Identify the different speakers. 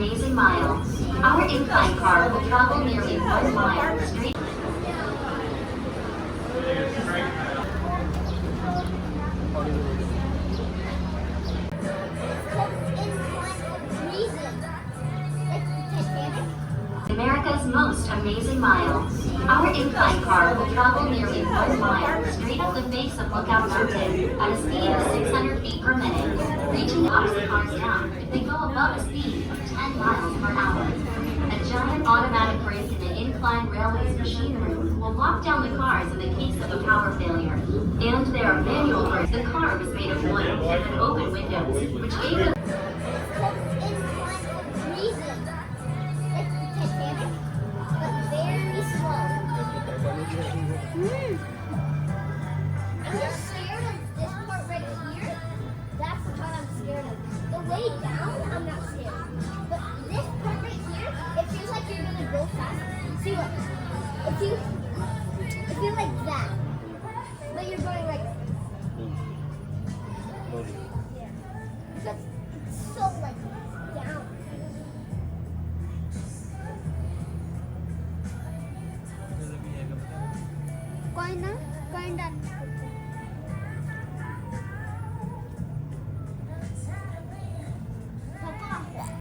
Speaker 1: amazing mile. Our incline car will travel nearly 1 mile straight. America's most amazing mile. Our incline car will travel nearly 1 mile straight up the face of Lookout Mountain at a speed of 600 feet per minute, reaching knocks the cars down if they go above a speed of 10 miles per hour. A giant automatic brake in the incline railway's machine room will lock down the cars in the case of a power failure. And there are manual brakes. The car was made of wood and had open windows, which gave the
Speaker 2: I'm just scared of this part right here. That's the part I'm scared of. The way down, I'm not scared. But this part right here, it feels like you're gonna go fast. See what? It feels like that. But you're going like. Yeah. But it's so like down. Going down? Going down.